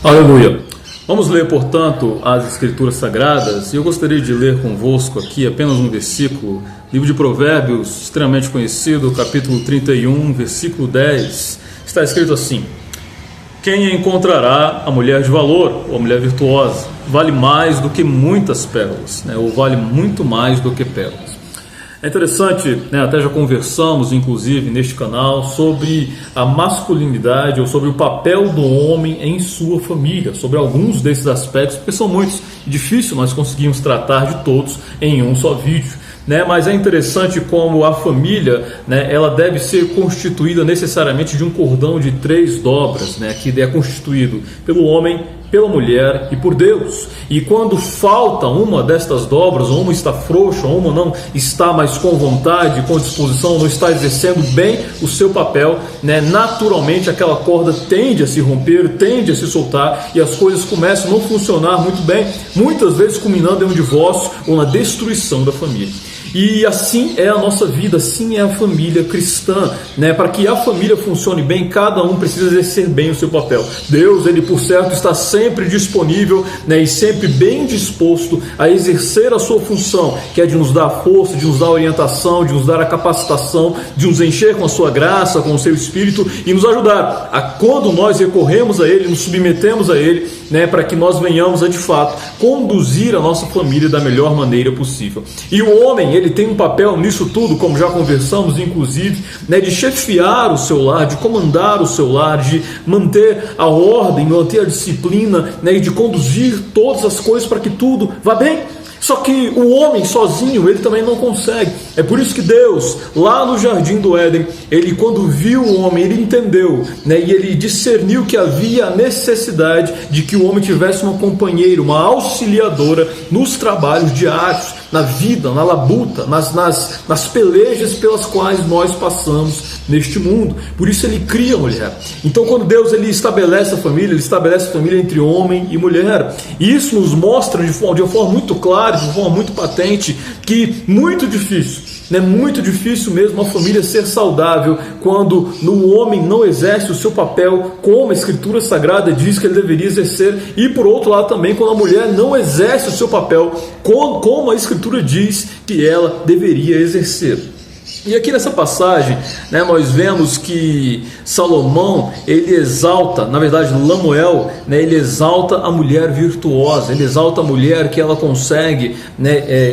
Aleluia! Vamos ler, portanto, as Escrituras Sagradas, e eu gostaria de ler convosco aqui apenas um versículo, livro de Provérbios, extremamente conhecido, capítulo 31, versículo 10, está escrito assim: quem encontrará a mulher de valor, ou a mulher virtuosa, vale mais do que muitas pérolas, ou vale muito mais do que pérolas. É interessante, até já conversamos, inclusive, neste canal, sobre a masculinidade ou sobre o papel do homem em sua família, sobre alguns desses aspectos, porque são muitos, e difícil nós conseguimos tratar de todos em um só vídeo. Mas é interessante como a família, ela deve ser constituída necessariamente de um cordão de 3 dobras, que é constituído pelo homem, pela mulher e por Deus. E quando falta uma destas dobras, ou uma está frouxa, ou uma não está mais com vontade, com disposição, não está exercendo bem o seu papel, naturalmente aquela corda tende a se romper, tende a se soltar, e as coisas começam a não funcionar muito bem, muitas vezes culminando em um divórcio ou na destruição da família. E assim é a nossa vida, assim é a família cristã, Para que a família funcione bem, cada um precisa exercer bem o seu papel. Deus, Ele por certo, está sempre disponível, e sempre bem disposto a exercer a sua função, que é de nos dar força, de nos dar orientação, de nos dar a capacitação, de nos encher com a sua graça, com o seu Espírito e nos ajudar a, quando nós recorremos a Ele, nos submetemos a Ele, para que nós venhamos a de fato conduzir a nossa família da melhor maneira possível. E o homem, ele tem um papel nisso tudo, como já conversamos inclusive, de chefiar o seu lar, de comandar o seu lar, de manter a ordem, manter a disciplina, e de conduzir todas as coisas para que tudo vá bem. Só que o homem sozinho, ele também não consegue. É por isso que Deus, lá no Jardim do Éden, ele quando viu o homem, ele entendeu, e ele discerniu que havia a necessidade de que o homem tivesse uma companheira, uma auxiliadora nos trabalhos diários, na vida, na labuta, nas pelejas pelas quais nós passamos neste mundo. Por isso ele cria a mulher. Então quando Deus ele estabelece a família, ele estabelece a família entre homem e mulher. E isso nos mostra de uma forma muito clara, de uma forma muito patente, que muito difícil mesmo a família ser saudável quando no homem não exerce o seu papel como a Escritura Sagrada diz que ele deveria exercer, e por outro lado também quando a mulher não exerce o seu papel como a Escritura diz que ela deveria exercer. E aqui nessa passagem, nós vemos que Salomão, ele exalta, na verdade Lamuel, ele exalta a mulher virtuosa, ele exalta a mulher que ela consegue,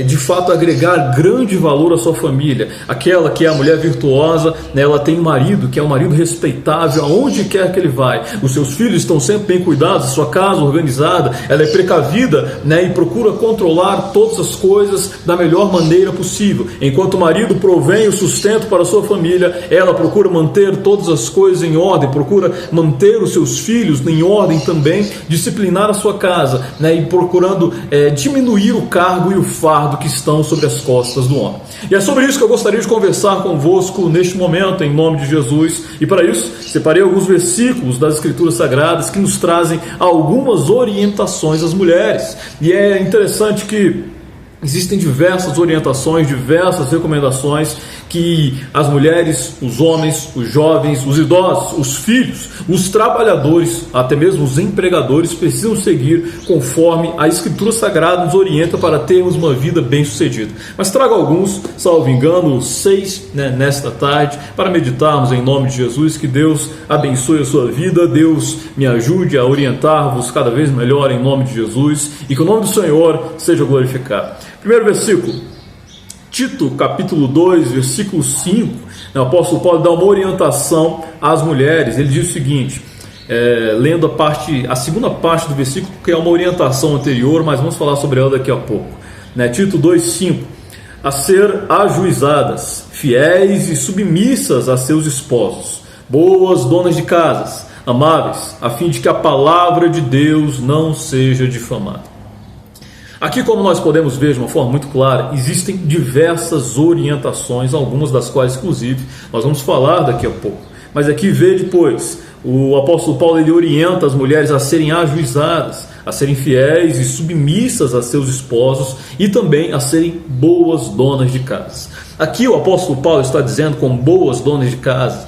de fato agregar grande valor à sua família. Aquela que é a mulher virtuosa, ela tem um marido, que é um marido respeitável, aonde quer que ele vai. Os seus filhos estão sempre bem cuidados, a sua casa organizada, ela é precavida, e procura controlar todas as coisas da melhor maneira possível. Enquanto o marido provém o sustento para a sua família, ela procura manter todas as coisas em ordem, procura manter os seus filhos em ordem também, disciplinar a sua casa, e procurando diminuir o cargo e o fardo que estão sobre as costas do homem. E é sobre isso que eu gostaria de conversar convosco neste momento, em nome de Jesus, e para isso separei alguns versículos das Escrituras Sagradas que nos trazem algumas orientações às mulheres. E é interessante que existem diversas orientações, diversas recomendações que as mulheres, os homens, os jovens, os idosos, os filhos, os trabalhadores, até mesmo os empregadores precisam seguir conforme a Escritura Sagrada nos orienta para termos uma vida bem-sucedida. Mas trago alguns, salvo engano, 6 nesta tarde, para meditarmos em nome de Jesus. Que Deus abençoe a sua vida, Deus me ajude a orientar-vos cada vez melhor em nome de Jesus, e que o nome do Senhor seja glorificado. Primeiro versículo, Tito, capítulo 2, versículo 5, o apóstolo Paulo dá uma orientação às mulheres. Ele diz o seguinte, lendo a segunda parte do versículo, que é uma orientação anterior, mas vamos falar sobre ela daqui a pouco. Tito 2, 5, a ser ajuizadas, fiéis e submissas a seus esposos, boas donas de casas, amáveis, a fim de que a palavra de Deus não seja difamada. Aqui, como nós podemos ver de uma forma muito clara, existem diversas orientações, algumas das quais, inclusive, nós vamos falar daqui a pouco. Mas aqui vê depois, o apóstolo Paulo ele orienta as mulheres a serem ajuizadas, a serem fiéis e submissas a seus esposos e também a serem boas donas de casa. Aqui o apóstolo Paulo está dizendo, com boas donas de casa,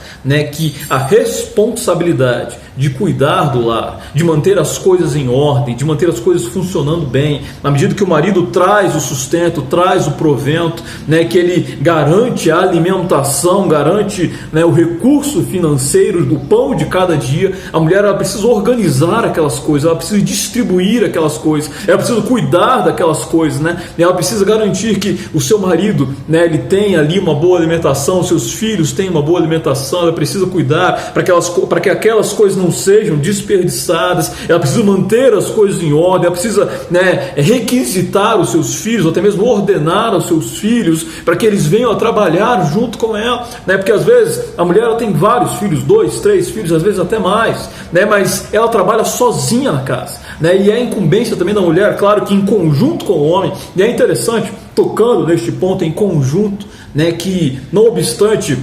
que a responsabilidade de cuidar do lar, de manter as coisas em ordem, de manter as coisas funcionando bem, na medida que o marido traz o sustento, traz o provento, né, que ele garante a alimentação, garante, né, o recurso financeiro do pão de cada dia. A mulher, ela precisa organizar aquelas coisas, ela precisa distribuir aquelas coisas, ela precisa cuidar daquelas coisas, né? Ela precisa garantir que o seu marido, né, ele tenha ali uma boa alimentação, seus filhos tenham uma boa alimentação. Ela precisa cuidar para que aquelas coisas não sejam desperdiçadas. Ela precisa manter as coisas em ordem. Ela precisa, né, requisitar os seus filhos, ou até mesmo ordenar aos seus filhos para que eles venham a trabalhar junto com ela, né? Porque às vezes a mulher, ela tem vários filhos, 2, 3 filhos, às vezes até mais, né? Mas ela trabalha sozinha na casa, né? E é incumbência também da mulher, claro que em conjunto com o homem. E é interessante, tocando neste ponto em conjunto, né, que não obstante,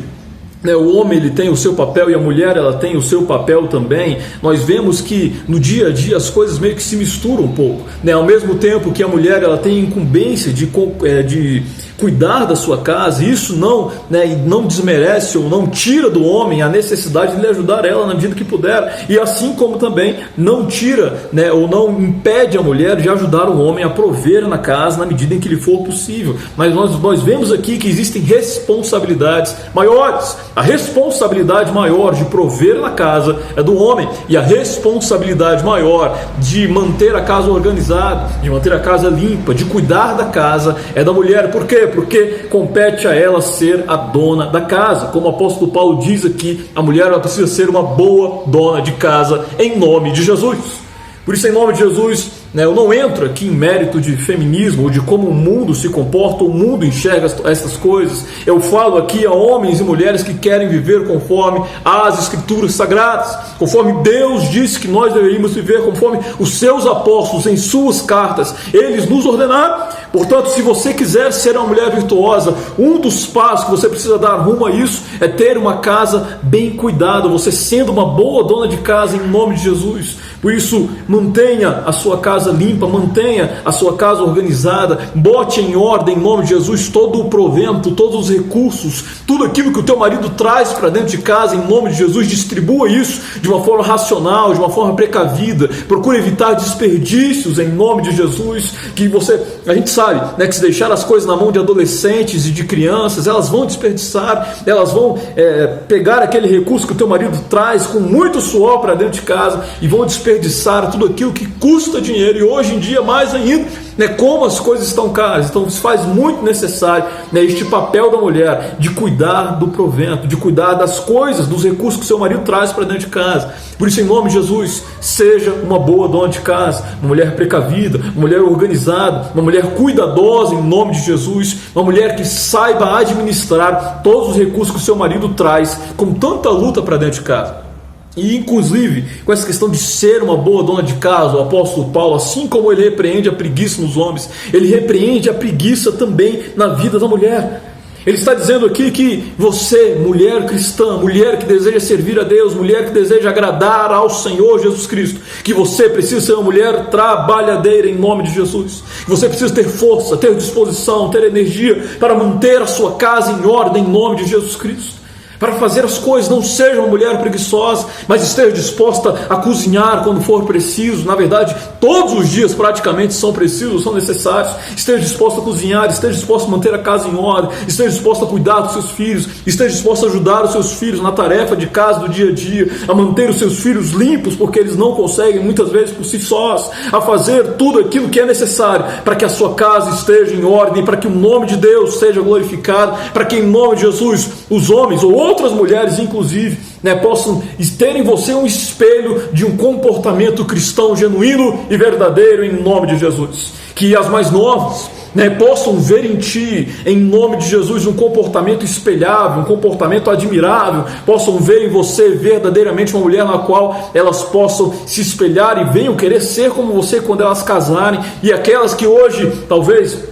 né, o homem, ele tem o seu papel e a mulher, ela tem o seu papel também, nós vemos que no dia a dia as coisas meio que se misturam um pouco, né? Ao mesmo tempo que a mulher, ela tem incumbência de cuidar da sua casa, e isso não, né, não desmerece ou não tira do homem a necessidade de lhe ajudar ela na medida que puder, e assim como também não tira, né, ou não impede a mulher de ajudar o homem a prover na casa na medida em que lhe for possível. Mas nós vemos aqui que existem responsabilidades maiores. A responsabilidade maior de prover na casa é do homem, e a responsabilidade maior de manter a casa organizada, de manter a casa limpa, de cuidar da casa é da mulher. Por quê? Porque compete a ela ser a dona da casa. Como o apóstolo Paulo diz aqui, a mulher, ela precisa ser uma boa dona de casa em nome de Jesus. Por isso, em nome de Jesus, né, eu não entro aqui em mérito de feminismo ou de como o mundo se comporta, o mundo enxerga essas coisas. Eu falo aqui a homens e mulheres que querem viver conforme as Escrituras Sagradas, conforme Deus disse que nós deveríamos viver, conforme os seus apóstolos em suas cartas, eles nos ordenaram. Portanto, se você quiser ser uma mulher virtuosa, um dos passos que você precisa dar rumo a isso é ter uma casa bem cuidada, você sendo uma boa dona de casa em nome de Jesus. Por isso, mantenha a sua casa limpa, mantenha a sua casa organizada, bote em ordem em nome de Jesus todo o provento, todos os recursos, tudo aquilo que o teu marido traz para dentro de casa em nome de Jesus, distribua isso de uma forma racional, de uma forma precavida, procure evitar desperdícios em nome de Jesus, a gente sabe, né, que se deixar as coisas na mão de adolescentes e de crianças, elas vão desperdiçar, elas vão pegar aquele recurso que o teu marido traz com muito suor para dentro de casa e vão desperdiçar tudo aquilo que custa dinheiro. E hoje em dia mais ainda, né, como as coisas estão caras, então se faz muito necessário, né, este papel da mulher de cuidar do provento, de cuidar das coisas, dos recursos que o seu marido traz para dentro de casa. Por isso, em nome de Jesus, seja uma boa dona de casa, uma mulher precavida, uma mulher organizada, uma mulher cuidadosa em nome de Jesus, uma mulher que saiba administrar todos os recursos que o seu marido traz com tanta luta para dentro de casa. E inclusive, com essa questão de ser uma boa dona de casa, o apóstolo Paulo, assim como ele repreende a preguiça nos homens, ele repreende a preguiça também na vida da mulher. Ele está dizendo aqui que você, mulher cristã, mulher que deseja servir a Deus, mulher que deseja agradar ao Senhor Jesus Cristo, que você precisa ser uma mulher trabalhadeira em nome de Jesus, que você precisa ter força, ter disposição, ter energia para manter a sua casa em ordem em nome de Jesus Cristo, para fazer as coisas. Não seja uma mulher preguiçosa, mas esteja disposta a cozinhar quando for preciso. Na verdade, todos os dias praticamente são precisos, são necessários. Esteja disposta a cozinhar, esteja disposta a manter a casa em ordem, esteja disposta a cuidar dos seus filhos, esteja disposta a ajudar os seus filhos na tarefa de casa do dia a dia, a manter os seus filhos limpos, porque eles não conseguem muitas vezes por si sós, a fazer tudo aquilo que é necessário para que a sua casa esteja em ordem, para que o nome de Deus seja glorificado, para que em nome de Jesus os homens ou outras mulheres inclusive, né, possam ter em você um espelho de um comportamento cristão genuíno e verdadeiro em nome de Jesus. Que as mais novas, né, possam ver em ti, em nome de Jesus, um comportamento espelhável, um comportamento admirável, possam ver em você verdadeiramente uma mulher na qual elas possam se espelhar e venham querer ser como você quando elas casarem. E aquelas que hoje talvez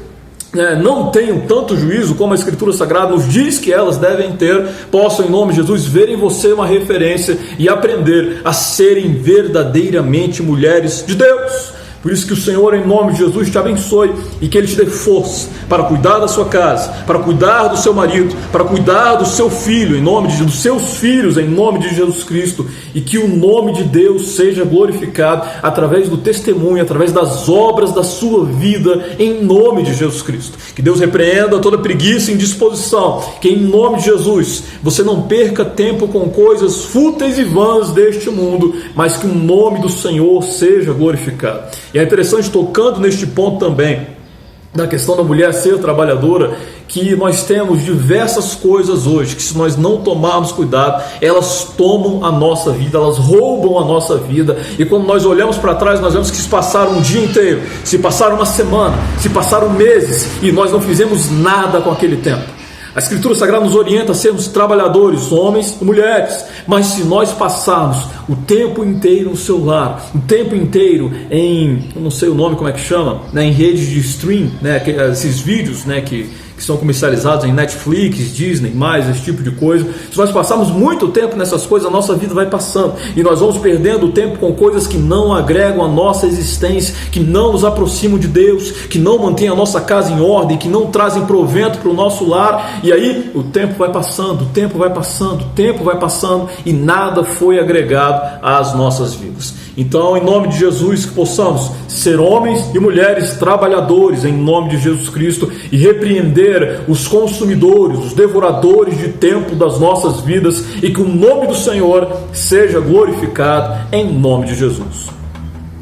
não tenham tanto juízo como a Escritura Sagrada nos diz que elas devem ter, possam em nome de Jesus ver em você uma referência e aprender a serem verdadeiramente mulheres de Deus. Por isso que o Senhor, em nome de Jesus, te abençoe e que Ele te dê força para cuidar da sua casa, para cuidar do seu marido, para cuidar do seu filho, em nome dos seus filhos, em nome de Jesus Cristo, e que o nome de Deus seja glorificado através do testemunho, através das obras da sua vida, em nome de Jesus Cristo. Que Deus repreenda toda preguiça e indisposição, que em nome de Jesus você não perca tempo com coisas fúteis e vãs deste mundo, mas que o nome do Senhor seja glorificado. E é interessante, tocando neste ponto também, da questão da mulher ser trabalhadora, que nós temos diversas coisas hoje, que se nós não tomarmos cuidado, elas tomam a nossa vida, elas roubam a nossa vida, e quando nós olhamos para trás, nós vemos que se passaram um dia inteiro, se passaram uma semana, se passaram meses, e nós não fizemos nada com aquele tempo. A Escritura Sagrada nos orienta a sermos trabalhadores, homens e mulheres, mas se nós passarmos o tempo inteiro no celular, o tempo inteiro em, eu não sei o nome como é que chama, né, em redes de stream, né, esses vídeos, né, que são comercializados em Netflix, Disney, mais esse tipo de coisa. Se nós passarmos muito tempo nessas coisas, a nossa vida vai passando e nós vamos perdendo tempo com coisas que não agregam a nossa existência, que não nos aproximam de Deus, que não mantêm a nossa casa em ordem, que não trazem provento para o nosso lar, e aí o tempo vai passando, o tempo vai passando, o tempo vai passando e nada foi agregado às nossas vidas. Então, em nome de Jesus, que possamos ser homens e mulheres trabalhadores, em nome de Jesus Cristo, e repreender os consumidores, os devoradores de tempo das nossas vidas, e que o nome do Senhor seja glorificado, em nome de Jesus.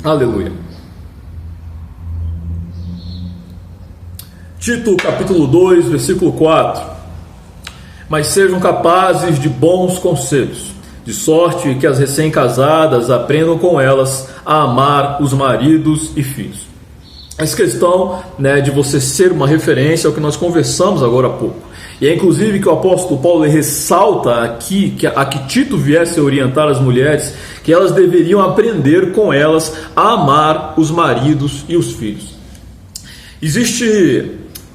Aleluia. Tito, capítulo 2, versículo 4. Mas sejam capazes de bons conselhos, de sorte que as recém-casadas aprendam com elas a amar os maridos e filhos. Essa questão, né, de você ser uma referência é o que nós conversamos agora há pouco. E é inclusive que o apóstolo Paulo ressalta aqui que a que Tito viesse a orientar as mulheres, que elas deveriam aprender com elas a amar os maridos e os filhos. Existe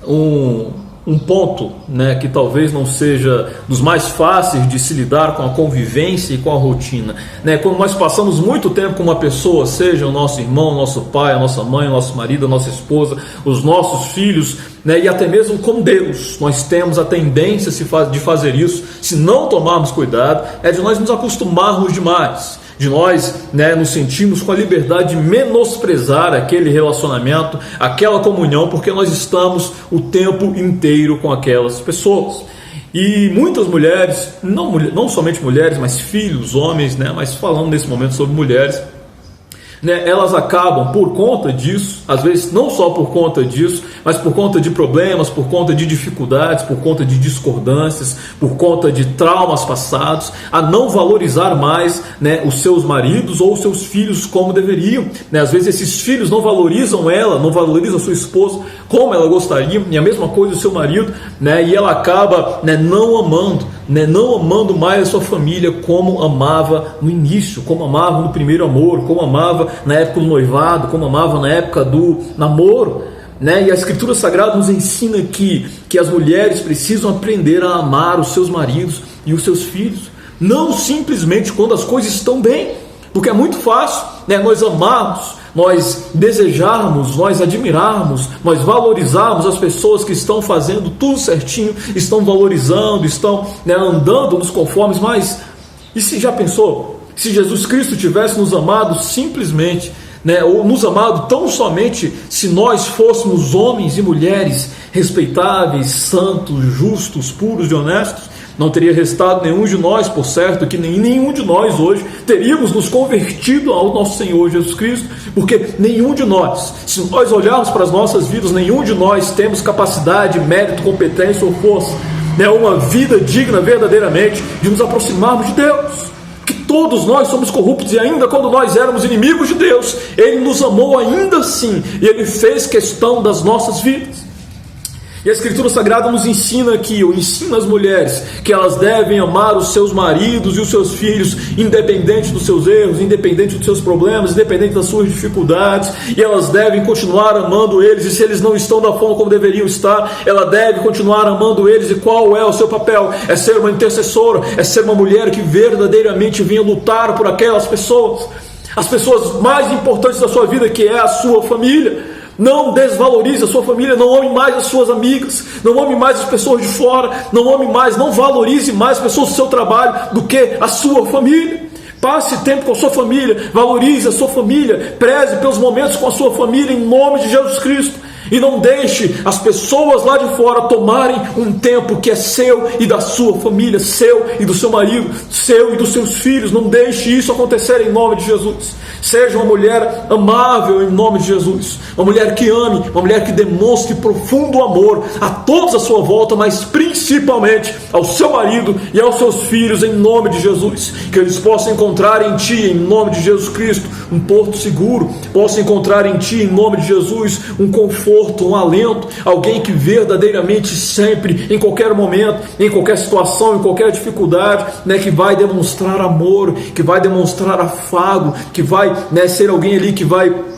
um ponto, né, que talvez não seja dos mais fáceis de se lidar com a convivência e com a rotina, né? Quando nós passamos muito tempo com uma pessoa, seja o nosso irmão, o nosso pai, a nossa mãe, o nosso marido, a nossa esposa, os nossos filhos, né, e até mesmo com Deus, nós temos a tendência de fazer isso, se não tomarmos cuidado, é de nós nos acostumarmos demais, de nós, né, nos sentirmos com a liberdade de menosprezar aquele relacionamento, aquela comunhão, porque nós estamos o tempo inteiro com aquelas pessoas. E muitas mulheres, não somente mulheres, mas filhos, homens, né, mas falando nesse momento sobre mulheres, né, elas acabam por conta disso, às vezes não só por conta disso, mas por conta de problemas, por conta de dificuldades, por conta de discordâncias, por conta de traumas passados, a não valorizar mais, né, os seus maridos ou os seus filhos como deveriam, né? Às vezes esses filhos não valorizam ela, não valorizam a sua esposa como ela gostaria, e a mesma coisa o seu marido, né, e ela acaba, né, não amando mais a sua família como amava no início, como amava no primeiro amor, como amava na época do noivado, como amava na época do namoro, né? E a Escritura Sagrada nos ensina que as mulheres precisam aprender a amar os seus maridos e os seus filhos, não simplesmente quando as coisas estão bem, porque é muito fácil, né, nós amarmos, nós desejarmos, nós admirarmos, nós valorizarmos as pessoas que estão fazendo tudo certinho, estão valorizando, estão, né, andando nos conformes, mas e se já pensou? Se Jesus Cristo tivesse nos amado simplesmente, né, ou nos amado tão somente se nós fôssemos homens e mulheres respeitáveis, santos, justos, puros e honestos, não teria restado nenhum de nós, por certo, que nenhum de nós hoje teríamos nos convertido ao nosso Senhor Jesus Cristo, porque nenhum de nós, se nós olharmos para as nossas vidas, nenhum de nós temos capacidade, mérito, competência ou força, né, uma vida digna verdadeiramente de nos aproximarmos de Deus. Que todos nós somos corruptos e ainda quando nós éramos inimigos de Deus, Ele nos amou ainda assim e Ele fez questão das nossas vidas. E a Escritura Sagrada nos ensina aqui, ou ensina as mulheres, que elas devem amar os seus maridos e os seus filhos, independente dos seus erros, independente dos seus problemas, independente das suas dificuldades, e elas devem continuar amando eles, e se eles não estão da forma como deveriam estar, ela deve continuar amando eles. E qual é o seu papel? É ser uma intercessora, é ser uma mulher que verdadeiramente vinha lutar por aquelas pessoas. as pessoas mais importantes da sua vida, que é a sua família. Não desvalorize a sua família, não ame mais as suas amigas, não ame mais as pessoas de fora, não valorize mais as pessoas do seu trabalho do que a sua família. Passe tempo com a sua família, valorize a sua família, preze pelos momentos com a sua família em nome de Jesus Cristo. E não deixe as pessoas lá de fora tomarem um tempo que é seu e da sua família, seu e do seu marido, seu e dos seus filhos. Não deixe isso acontecer em nome de Jesus. Seja uma mulher amável em nome de Jesus, uma mulher que ame, uma mulher que demonstre profundo amor a todos à sua volta, mas principalmente ao seu marido e aos seus filhos em nome de Jesus. Que eles possam encontrar em Ti, em nome de Jesus Cristo, um porto seguro, possam encontrar em Ti, em nome de Jesus, um conforto, um alento, alguém que verdadeiramente sempre, em qualquer momento, em qualquer situação, em qualquer dificuldade, que vai demonstrar amor, que vai demonstrar afago, que vai ser alguém ali que vai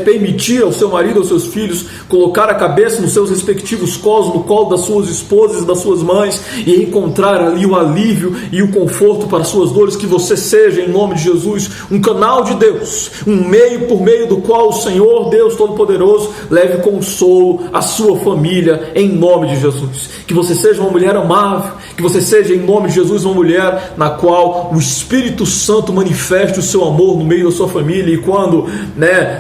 permitir ao seu marido, aos seus filhos, colocar a cabeça nos seus respectivos colos, no colo das suas esposas e das suas mães, e encontrar ali o alívio e o conforto para as suas dores. Que você seja, em nome de Jesus, um canal de Deus, um meio por meio do qual o Senhor Deus Todo-Poderoso leve consolo à sua família, em nome de Jesus. Que você seja uma mulher amável, que você seja, em nome de Jesus, uma mulher na qual o Espírito Santo manifeste o seu amor no meio da sua família. E quando,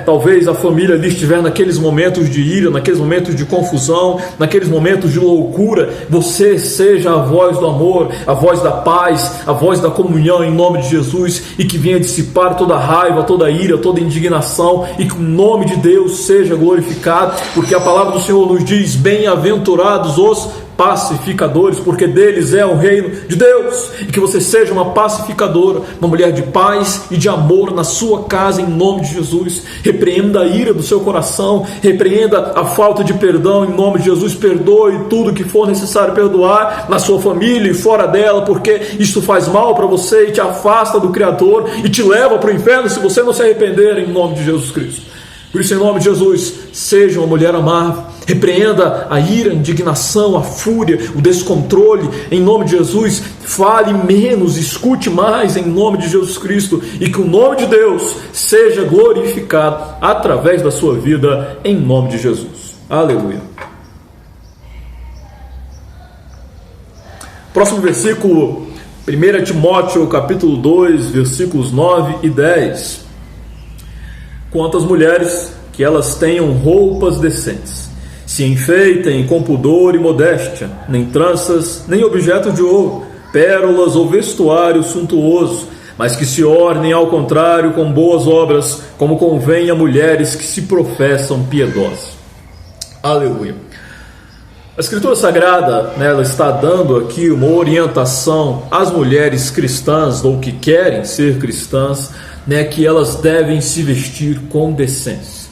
talvez a família ali estiver naqueles momentos de ira, naqueles momentos de confusão, naqueles momentos de loucura, você seja a voz do amor, a voz da paz, a voz da comunhão em nome de Jesus, e que venha dissipar toda a raiva, toda a ira, toda a indignação, e que o nome de Deus seja glorificado, porque a palavra do Senhor nos diz: bem-aventurados os pacificadores, porque deles é o reino de Deus. E que você seja uma pacificadora, uma mulher de paz e de amor na sua casa, em nome de Jesus. Repreenda a ira do seu coração, repreenda a falta de perdão em nome de Jesus. Perdoe tudo que for necessário perdoar na sua família e fora dela, porque isso faz mal para você e te afasta do Criador e te leva para o inferno se você não se arrepender, em nome de Jesus Cristo. Por isso, em nome de Jesus, seja uma mulher amável, repreenda a ira, a indignação, a fúria, o descontrole, em nome de Jesus. Fale menos, escute mais, em nome de Jesus Cristo, e que o nome de Deus seja glorificado através da sua vida, em nome de Jesus. Aleluia. Próximo versículo, 1 Timóteo capítulo 2, versículos 9 e 10. Quanto às mulheres, que elas tenham roupas decentes, se enfeitem com pudor e modéstia, nem tranças, nem objeto de ouro, pérolas ou vestuário suntuoso, mas que se ornem ao contrário com boas obras, como convém a mulheres que se professam piedosas. Aleluia. A Escritura Sagrada, ela está dando aqui uma orientação às mulheres cristãs, ou que querem ser cristãs, que elas devem se vestir com decência.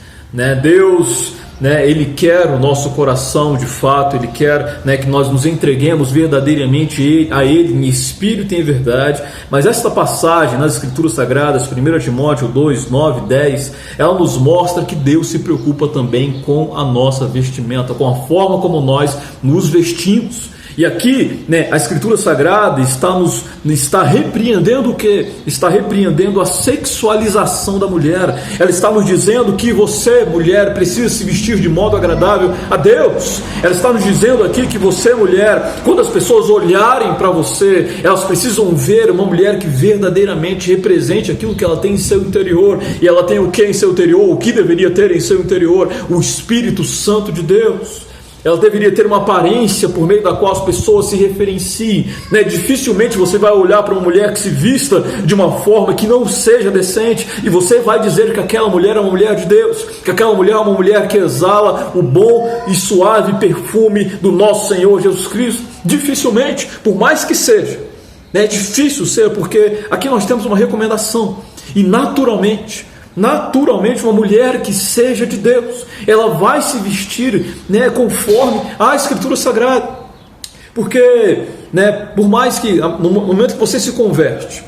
Deus, Ele quer o nosso coração de fato, Ele quer que nós nos entreguemos verdadeiramente a Ele em espírito e em verdade. Mas esta passagem nas Escrituras Sagradas, 1 Timóteo 2, 9 e 10, ela nos mostra que Deus se preocupa também com a nossa vestimenta, com a forma como nós nos vestimos. E aqui, a Escritura Sagrada está repreendendo o quê? Está repreendendo a sexualização da mulher. Ela está nos dizendo que você, mulher, precisa se vestir de modo agradável a Deus. Ela está nos dizendo aqui que você, mulher, quando as pessoas olharem para você, elas precisam ver uma mulher que verdadeiramente represente aquilo que ela tem em seu interior. E ela tem o que em seu interior? O que deveria ter em seu interior? O Espírito Santo de Deus. Ela deveria ter uma aparência por meio da qual as pessoas se referenciem. Dificilmente você vai olhar para uma mulher que se vista de uma forma que não seja decente, e você vai dizer que aquela mulher é uma mulher de Deus, que aquela mulher é uma mulher que exala o bom e suave perfume do nosso Senhor Jesus Cristo. Dificilmente, por mais que seja. É difícil ser, porque aqui nós temos uma recomendação. E naturalmente, uma mulher que seja de Deus, ela vai se vestir conforme a Escritura Sagrada. Porque, por mais que no momento que você se converte,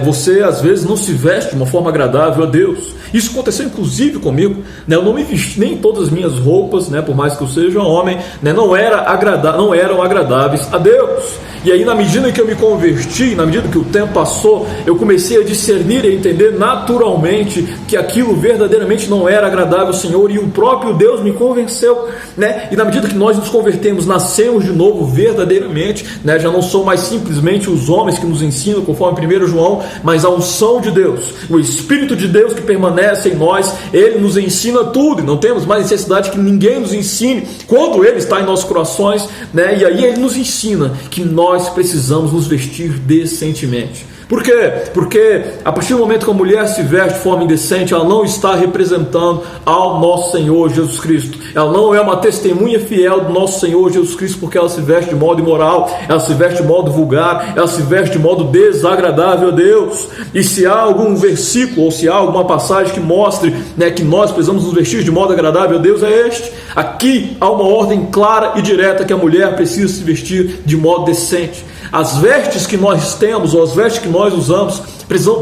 você às vezes não se veste de uma forma agradável a Deus. Isso aconteceu inclusive comigo. Eu não me vesti, nem todas as minhas roupas, por mais que eu seja homem, não eram agradáveis a Deus. E aí, na medida em que eu me converti, na medida que o tempo passou, eu comecei a discernir e a entender naturalmente que aquilo verdadeiramente não era agradável ao Senhor, e o próprio Deus me convenceu, né? E na medida que nós nos convertemos, nascemos de novo verdadeiramente, né? Já não são mais simplesmente os homens que nos ensinam, conforme 1 João, mas a unção de Deus, o Espírito de Deus que permanece em nós, Ele nos ensina tudo, e não temos mais necessidade que ninguém nos ensine, quando Ele está em nossos corações, né? E aí Ele nos ensina que nós precisamos nos vestir decentemente. Por quê? Porque a partir do momento que a mulher se veste de forma indecente, ela não está representando ao nosso Senhor Jesus Cristo. Ela não é uma testemunha fiel do nosso Senhor Jesus Cristo, porque ela se veste de modo imoral, ela se veste de modo vulgar, ela se veste de modo desagradável a Deus. E se há algum versículo, ou se há alguma passagem que mostre, né, que nós precisamos nos vestir de modo agradável a Deus, é este. Aqui há uma ordem clara e direta que a mulher precisa se vestir de modo decente. As vestes que nós temos, ou as vestes que nós usamos,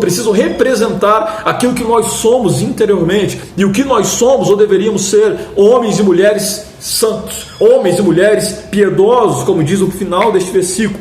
precisam representar aquilo que nós somos interiormente. E o que nós somos, ou deveríamos ser, homens e mulheres santos, homens e mulheres piedosos, como diz o final deste versículo.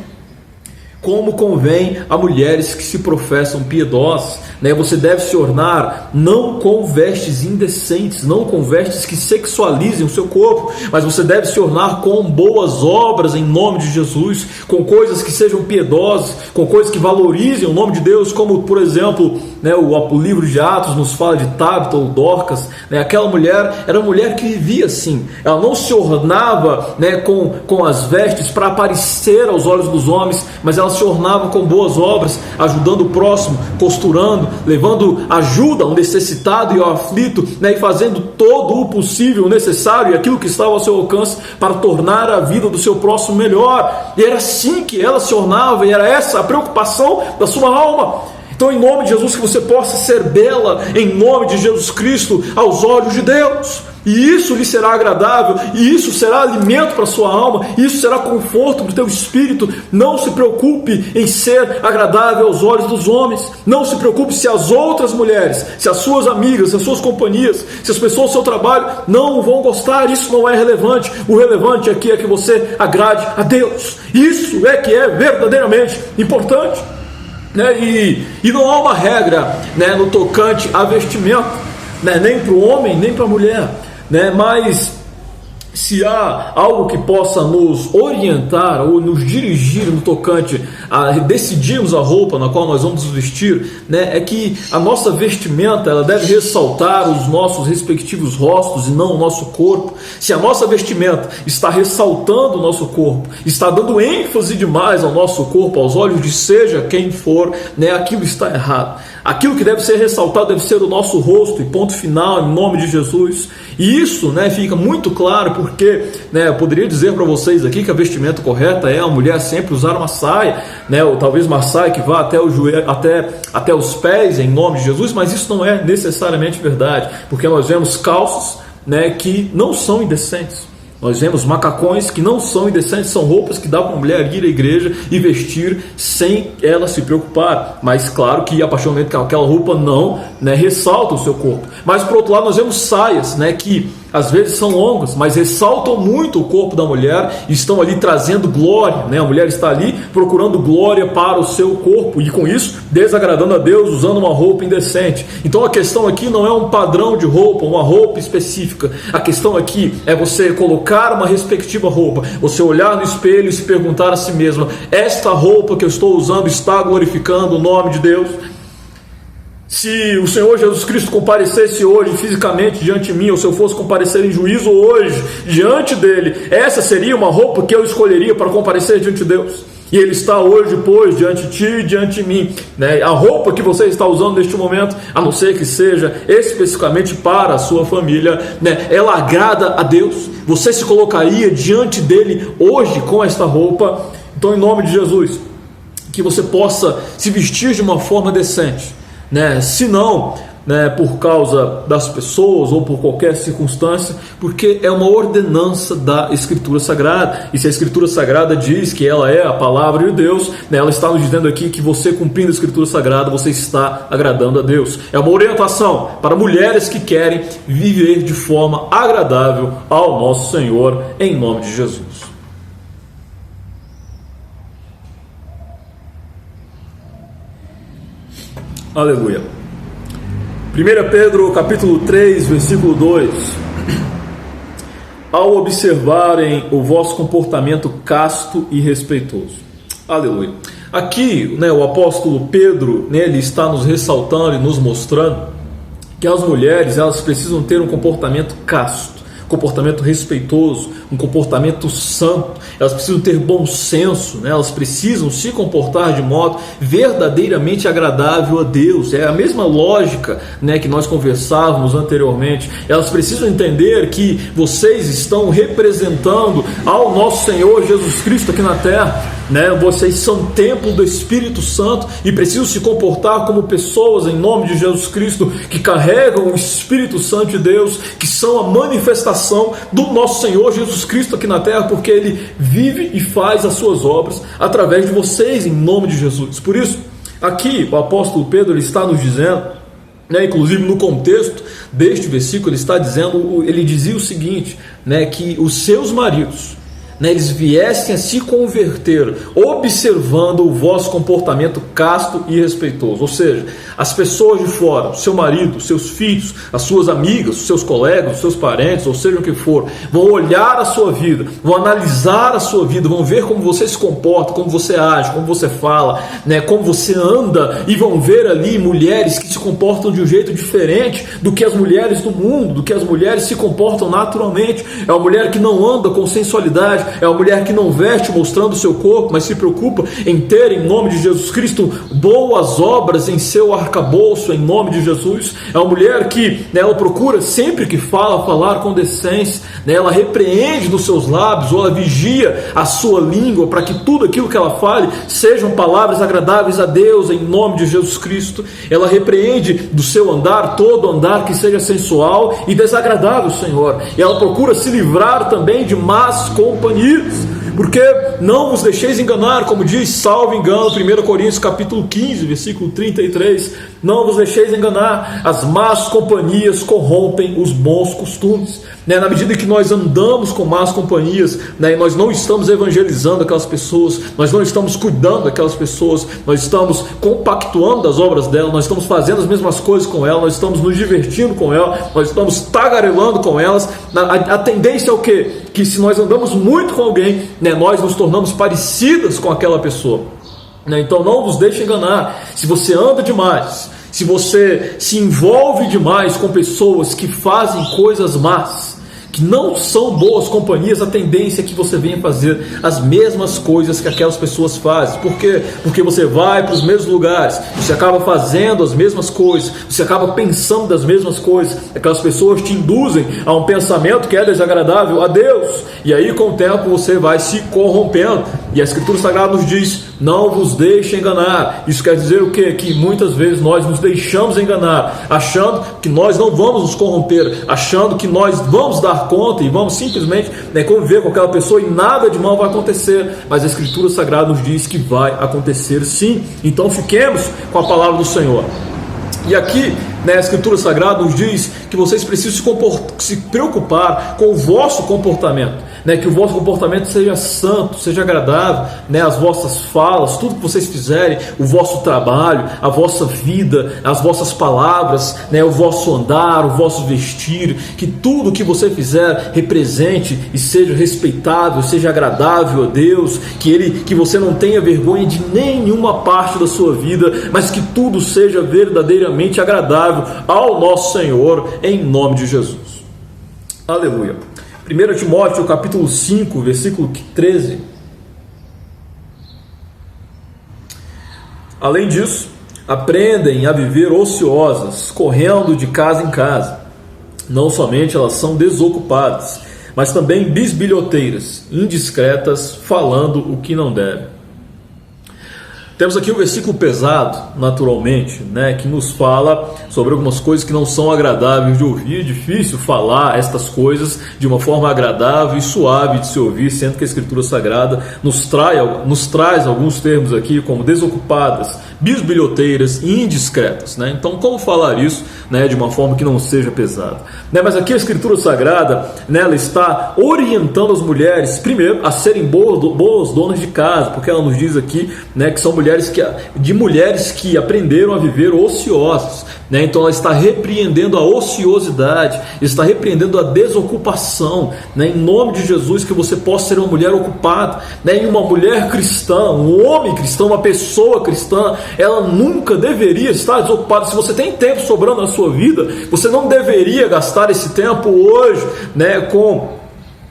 Como convém a mulheres que se professam piedosas, né? Você deve se ornar não com vestes indecentes, não com vestes que sexualizem o seu corpo, mas você deve se ornar com boas obras em nome de Jesus, com coisas que sejam piedosas, com coisas que valorizem o nome de Deus, como por exemplo, né, o livro de Atos nos fala de Tabita ou Dorcas, né? Aquela mulher era uma mulher que vivia assim, ela não se ornava, né, com as vestes para aparecer aos olhos dos homens, mas ela se ornava com boas obras, ajudando o próximo, costurando, levando ajuda ao necessitado e ao aflito, né, e fazendo todo o possível, o necessário e aquilo que estava ao seu alcance para tornar a vida do seu próximo melhor. E era assim que ela se ornava, e era essa a preocupação da sua alma. Então, em nome de Jesus, que você possa ser bela, em nome de Jesus Cristo, aos olhos de Deus. E isso lhe será agradável, e isso será alimento para a sua alma, isso será conforto para o teu espírito. Não se preocupe em ser agradável aos olhos dos homens. Não se preocupe se as outras mulheres, se as suas amigas, se as suas companhias, se as pessoas do seu trabalho não vão gostar. Isso não é relevante. O relevante aqui é que você agrade a Deus. Isso é que é verdadeiramente importante, né? E não há uma regra, né, no tocante a vestimento, né, nem para o homem nem para a mulher, né? Mas se há algo que possa nos orientar ou nos dirigir no tocante a decidirmos a roupa na qual nós vamos nos vestir, né, é que a nossa vestimenta ela deve ressaltar os nossos respectivos rostos e não o nosso corpo. Se a nossa vestimenta está ressaltando o nosso corpo, está dando ênfase demais ao nosso corpo, aos olhos de seja quem for, né, aquilo está errado. Aquilo que deve ser ressaltado deve ser o nosso rosto, e ponto final, em nome de Jesus. E isso, né, fica muito claro porque, né, eu poderia dizer para vocês aqui que a vestimenta correta é a mulher sempre usar uma saia, né, ou talvez uma saia que vá até o joelho, até os pés, em nome de Jesus, mas isso não é necessariamente verdade, porque nós vemos calças, né, que não são indecentes. Nós vemos macacões que não são indecentes, são roupas que dá para a mulher ir à igreja e vestir sem ela se preocupar. Mas claro que a partir do momento que aquela roupa não, né, ressalta o seu corpo. Mas por outro lado nós vemos saias, né, que às vezes são longas, mas ressaltam muito o corpo da mulher e estão ali trazendo glória, né? A mulher está ali procurando glória para o seu corpo e com isso desagradando a Deus usando uma roupa indecente. Então a questão aqui não é um padrão de roupa, uma roupa específica. A questão aqui é você colocar uma respectiva roupa, você olhar no espelho e se perguntar a si mesma: esta roupa que eu estou usando está glorificando o nome de Deus? Se o Senhor Jesus Cristo comparecesse hoje fisicamente diante de mim, ou se eu fosse comparecer em juízo hoje diante dele, essa seria uma roupa que eu escolheria para comparecer diante de Deus. E ele está hoje, pois, diante de ti e diante de mim, né? A roupa que você está usando neste momento, a não ser que seja especificamente para a sua família, né, ela agrada a Deus. Você se colocaria diante dele hoje com esta roupa? Então, em nome de Jesus, que você possa se vestir de uma forma decente, né? Se não, né, por causa das pessoas ou por qualquer circunstância, porque é uma ordenança da Escritura Sagrada. E se a Escritura Sagrada diz que ela é a palavra de Deus, né, ela está nos dizendo aqui que você cumprindo a Escritura Sagrada, você está agradando a Deus. É uma orientação para mulheres que querem viver de forma agradável ao nosso Senhor, em nome de Jesus. Aleluia. 1 Pedro capítulo 3, versículo 2. Ao observarem o vosso comportamento casto e respeitoso. Aleluia. Aqui, o apóstolo Pedro, ele está nos ressaltando e nos mostrando que as mulheres, elas precisam ter um comportamento casto, comportamento respeitoso, um comportamento santo. Elas precisam ter bom senso, elas precisam se comportar de modo verdadeiramente agradável a Deus. É a mesma lógica, que nós conversávamos anteriormente. Elas precisam entender que vocês estão representando ao nosso Senhor Jesus Cristo aqui na terra. Vocês são templo do Espírito Santo e precisam se comportar como pessoas em nome de Jesus Cristo, que carregam o Espírito Santo de Deus, que são a manifestação do nosso Senhor Jesus Cristo aqui na terra, porque Ele vive e faz as suas obras através de vocês em nome de Jesus. Por isso, aqui o apóstolo Pedro ele está nos dizendo, inclusive no contexto deste versículo, ele dizia o seguinte, que os seus maridos, eles viessem a se converter observando o vosso comportamento casto e respeitoso. Ou seja, as pessoas de fora, o seu marido, os seus filhos, as suas amigas, os seus colegas, os seus parentes, ou seja o que for, vão olhar a sua vida, vão analisar a sua vida, vão ver como você se comporta, como você age, como você fala, como você anda, e vão ver ali mulheres que se comportam de um jeito diferente do que as mulheres do mundo, do que as mulheres se comportam naturalmente. É uma mulher que não anda com sensualidade, é uma mulher que não veste mostrando o seu corpo, mas se preocupa em ter, em nome de Jesus Cristo, boas obras em seu arcabouço, em nome de Jesus. É uma mulher que ela procura sempre que falar com decência, ela repreende nos seus lábios, ou ela vigia a sua língua para que tudo aquilo que ela fale sejam palavras agradáveis a Deus, em nome de Jesus Cristo. Ela repreende do seu andar todo andar que seja sensual e desagradável, Senhor. E ela procura se livrar também de más companhias, porque não vos deixeis enganar, como diz, salvo engano, 1 Coríntios capítulo 15, versículo 33, não vos deixeis enganar, as más companhias corrompem os bons costumes. Na medida que nós andamos com más companhias, nós não estamos evangelizando aquelas pessoas, nós não estamos cuidando daquelas pessoas, nós estamos compactuando das obras dela, nós estamos fazendo as mesmas coisas com ela, nós estamos nos divertindo com ela, nós estamos tagarelando com elas. A tendência é o quê? Que se nós andamos muito com alguém, nós nos tornamos parecidas com aquela pessoa. Então não vos deixe enganar. Se você anda demais, se você se envolve demais com pessoas que fazem coisas más, que não são boas companhias, a tendência é que você venha fazer as mesmas coisas que aquelas pessoas fazem. Por quê? Porque você vai para os mesmos lugares, você acaba fazendo as mesmas coisas, você acaba pensando das mesmas coisas. Aquelas pessoas te induzem a um pensamento que é desagradável a Deus, e aí com o tempo você vai se corrompendo. E a Escritura Sagrada nos diz: não vos deixe enganar. Isso quer dizer o quê? Que muitas vezes nós nos deixamos enganar, achando que nós não vamos nos corromper, achando que nós vamos dar conta e vamos simplesmente conviver com aquela pessoa e nada de mal vai acontecer. Mas a Escritura Sagrada nos diz que vai acontecer sim. Então fiquemos com a palavra do Senhor. E aqui, a Escritura Sagrada nos diz que vocês precisam se preocupar com o vosso comportamento, que o vosso comportamento seja santo, seja agradável, as vossas falas, tudo que vocês fizerem, o vosso trabalho, a vossa vida, as vossas palavras, o vosso andar, o vosso vestir, que tudo que você fizer represente e seja respeitável, seja agradável a Deus, que você não tenha vergonha de nenhuma parte da sua vida, mas que tudo seja verdadeiramente agradável ao nosso Senhor, em nome de Jesus. Aleluia. 1 Timóteo capítulo 5, versículo 13. Além disso, aprendem a viver ociosas, correndo de casa em casa. Não somente elas são desocupadas, mas também bisbilhoteiras, indiscretas, falando o que não deve. Temos aqui um versículo pesado, naturalmente, que nos fala sobre algumas coisas que não são agradáveis de ouvir. É difícil falar estas coisas de uma forma agradável e suave de se ouvir, sendo que a Escritura Sagrada nos traz alguns termos aqui como desocupadas, bisbilhoteiras e indiscretas. Então, como falar isso de uma forma que não seja pesada? Mas aqui a Escritura Sagrada, ela está orientando as mulheres, primeiro, a serem boas donas de casa, porque ela nos diz aqui que são mulheres mulheres que aprenderam a viver ociosas, né? Então ela está repreendendo a ociosidade, está repreendendo a desocupação, né? Em nome de Jesus, que você possa ser uma mulher ocupada, né? E uma mulher cristã, um homem cristão, uma pessoa cristã, ela nunca deveria estar desocupada. Se você tem tempo sobrando na sua vida, você não deveria gastar esse tempo hoje, né, com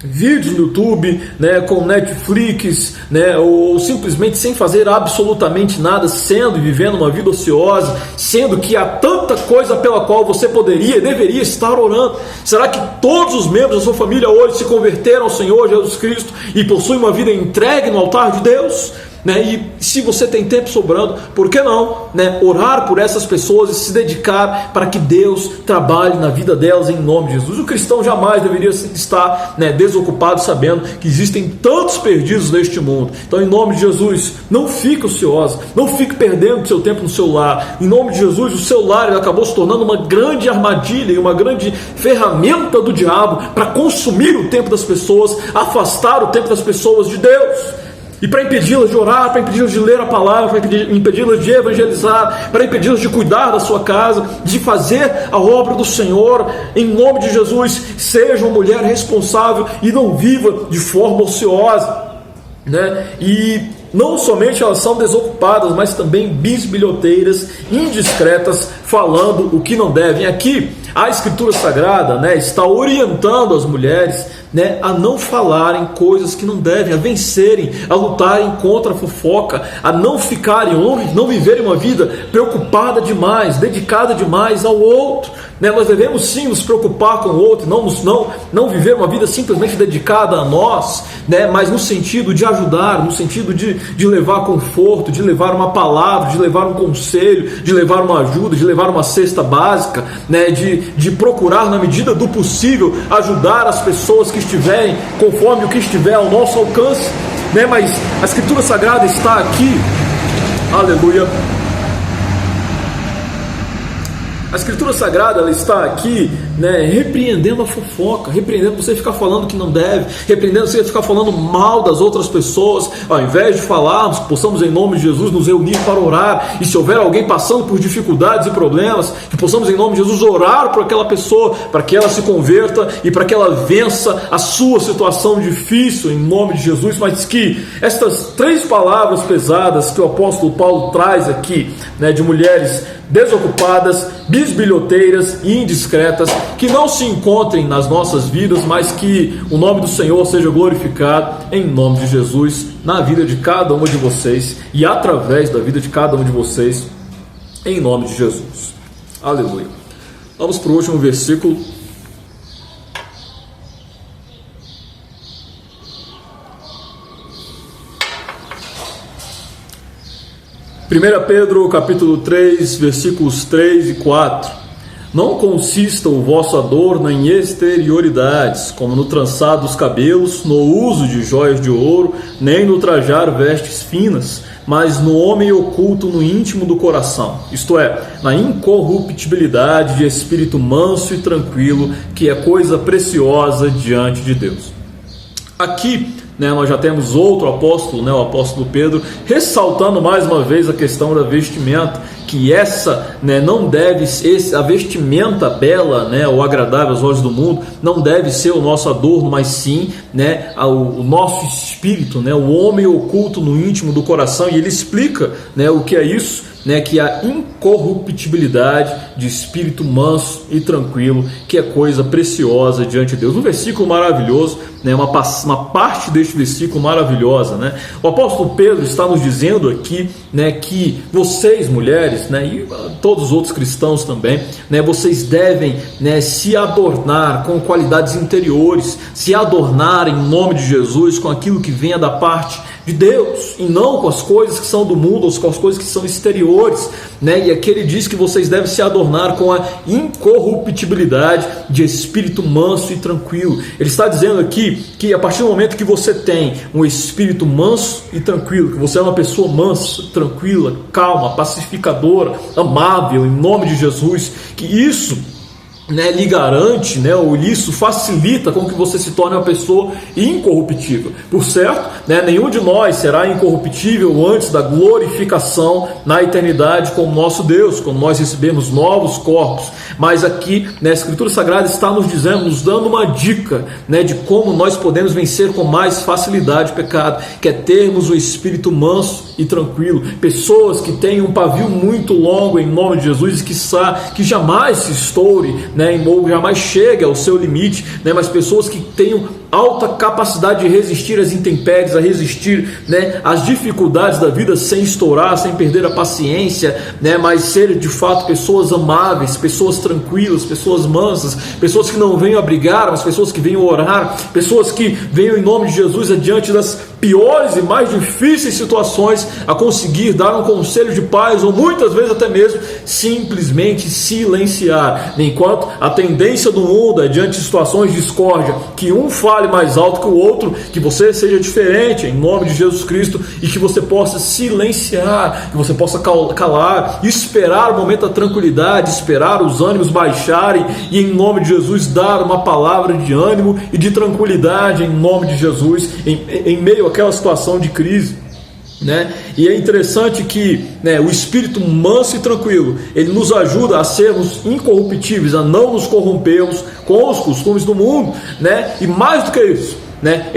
vídeos no YouTube, né, com Netflix, né, ou simplesmente sem fazer absolutamente nada, sendo e vivendo uma vida ociosa, sendo que há tanta coisa pela qual você poderia e deveria estar orando. Será que todos os membros da sua família hoje se converteram ao Senhor Jesus Cristo e possuem uma vida entregue no altar de Deus? Né? E se você tem tempo sobrando, por que não, né, orar por essas pessoas e se dedicar para que Deus trabalhe na vida delas em nome de Jesus? O cristão jamais deveria estar, né, desocupado, sabendo que existem tantos perdidos neste mundo. Então, em nome de Jesus, não fique ociosa, não fique perdendo seu tempo no celular. Em nome de Jesus, o celular acabou se tornando uma grande armadilha e uma grande ferramenta do diabo para consumir o tempo das pessoas, afastar o tempo das pessoas de Deus. E para impedi-las de orar, para impedi-las de ler a palavra, para impedi-las de evangelizar, para impedi-las de cuidar da sua casa, de fazer a obra do Senhor, em nome de Jesus, seja uma mulher responsável e não viva de forma ociosa, né? E não somente elas são desocupadas, mas também bisbilhoteiras, indiscretas, falando o que não devem. Aqui a Escritura Sagrada, né, está orientando as mulheres, né, a não falarem coisas que não devem, a vencerem, a lutarem contra a fofoca, a não ficarem, não viverem uma vida preocupada demais, dedicada demais ao outro, né? Nós devemos sim nos preocupar com o outro, não viver uma vida simplesmente dedicada a nós, né, mas no sentido de ajudar, no sentido de levar conforto, de levar uma palavra, de levar um conselho, de levar uma ajuda, de levar uma cesta básica, né, de procurar na medida do possível ajudar as pessoas que estiverem conforme o que estiver ao nosso alcance, né? Mas a Escritura Sagrada está aqui, aleluia. A Escritura Sagrada, ela está aqui, né, repreendendo a fofoca, repreendendo você ficar falando que não deve, repreendendo você ficar falando mal das outras pessoas. Ao invés de falarmos, possamos em nome de Jesus nos reunir para orar, e se houver alguém passando por dificuldades e problemas, que possamos em nome de Jesus orar por aquela pessoa, para que ela se converta e para que ela vença a sua situação difícil em nome de Jesus. Mas que estas três palavras pesadas que o apóstolo Paulo traz aqui, né, de mulheres desocupadas, bisbilhoteiras e indiscretas, que não se encontrem nas nossas vidas, mas que o nome do Senhor seja glorificado em nome de Jesus, na vida de cada uma de vocês e através da vida de cada um de vocês, em nome de Jesus. Aleluia. Vamos para o último versículo. Primeira Pedro, capítulo 3, versículos 3 e 4. Não consista o vosso adorno em exterioridades, como no trançado dos cabelos, no uso de joias de ouro, nem no trajar vestes finas, mas no homem oculto no íntimo do coração, isto é, na incorruptibilidade de espírito manso e tranquilo, que é coisa preciosa diante de Deus. Aqui, né, nós já temos outro apóstolo, né, o apóstolo Pedro, ressaltando mais uma vez a questão da vestimenta, que essa, né, não deve ser, a vestimenta bela, né, ou agradável aos olhos do mundo, não deve ser o nosso adorno, mas sim, né, o nosso espírito, né, o homem oculto no íntimo do coração. E ele explica, né, o que é isso, né, que a incorruptibilidade de espírito manso e tranquilo, que é coisa preciosa diante de Deus. Um versículo maravilhoso, né, uma parte deste versículo maravilhosa, né? O apóstolo Pedro está nos dizendo aqui, né, que vocês, mulheres, né, e todos os outros cristãos também, né, vocês devem, né, se adornar com qualidades interiores, se adornar em nome de Jesus com aquilo que venha da parte de Deus, e não com as coisas que são do mundo, ou com as coisas que são exteriores, né? E aqui ele diz que vocês devem se adornar com a incorruptibilidade de espírito manso e tranquilo. Ele está dizendo aqui que a partir do momento que você tem um espírito manso e tranquilo, que você é uma pessoa mansa, tranquila, calma, pacificadora, amável, em nome de Jesus, que isso né, lhe garante, né, ou isso facilita com que você se torne uma pessoa incorruptível. Por certo, né, nenhum de nós será incorruptível antes da glorificação na eternidade com o nosso Deus, quando nós recebemos novos corpos. Mas aqui, né, a Escritura Sagrada está nos dizendo, nos dando uma dica, né, de como nós podemos vencer com mais facilidade o pecado, que é termos o espírito manso e tranquilo. Pessoas que têm um pavio muito longo em nome de Jesus, que jamais se estoure, né, ou jamais chegue ao seu limite, né, mas pessoas que tenham alta capacidade de resistir às intempéries, a resistir, né, às dificuldades da vida sem estourar, sem perder a paciência, né, mas ser de fato pessoas amáveis, pessoas tranquilas, pessoas mansas, pessoas que não venham a brigar, mas pessoas que venham a orar, pessoas que venham em nome de Jesus adiante das piores e mais difíceis situações a conseguir dar um conselho de paz, ou muitas vezes até mesmo simplesmente silenciar, enquanto a tendência do mundo é diante de situações de discórdia, que um fale mais alto que o outro, que você seja diferente em nome de Jesus Cristo e que você possa silenciar, que você possa calar, esperar o momento da tranquilidade, esperar os ânimos baixarem e em nome de Jesus dar uma palavra de ânimo e de tranquilidade em nome de Jesus em meio àquela situação de crise, né? E é interessante que, né, o espírito manso e tranquilo, ele nos ajuda a sermos incorruptíveis, a não nos corrompermos com os costumes do mundo, né? E mais do que isso, né,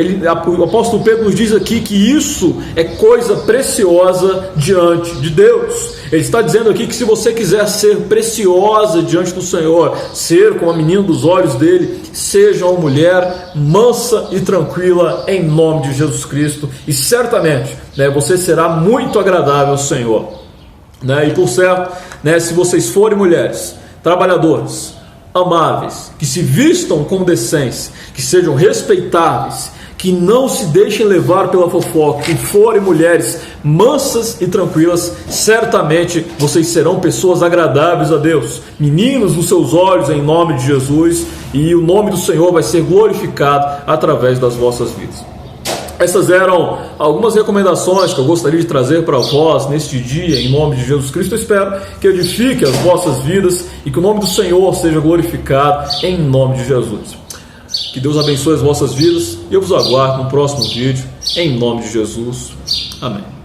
o apóstolo Pedro nos diz aqui que isso é coisa preciosa diante de Deus. Ele está dizendo aqui que se você quiser ser preciosa diante do Senhor, ser como a menina dos olhos dele, seja uma mulher mansa e tranquila em nome de Jesus Cristo, e certamente, né, você será muito agradável ao Senhor, né? E por certo, né, se vocês forem mulheres trabalhadoras, amáveis, que se vistam com decência, que sejam respeitáveis, que não se deixem levar pela fofoca, que forem mulheres mansas e tranquilas, certamente vocês serão pessoas agradáveis a Deus, meninos nos seus olhos em nome de Jesus, e o nome do Senhor vai ser glorificado através das vossas vidas. Essas eram algumas recomendações que eu gostaria de trazer para vós neste dia, em nome de Jesus Cristo. Eu espero que edifique as vossas vidas e que o nome do Senhor seja glorificado em nome de Jesus. Que Deus abençoe as vossas vidas e eu vos aguardo no próximo vídeo, em nome de Jesus. Amém.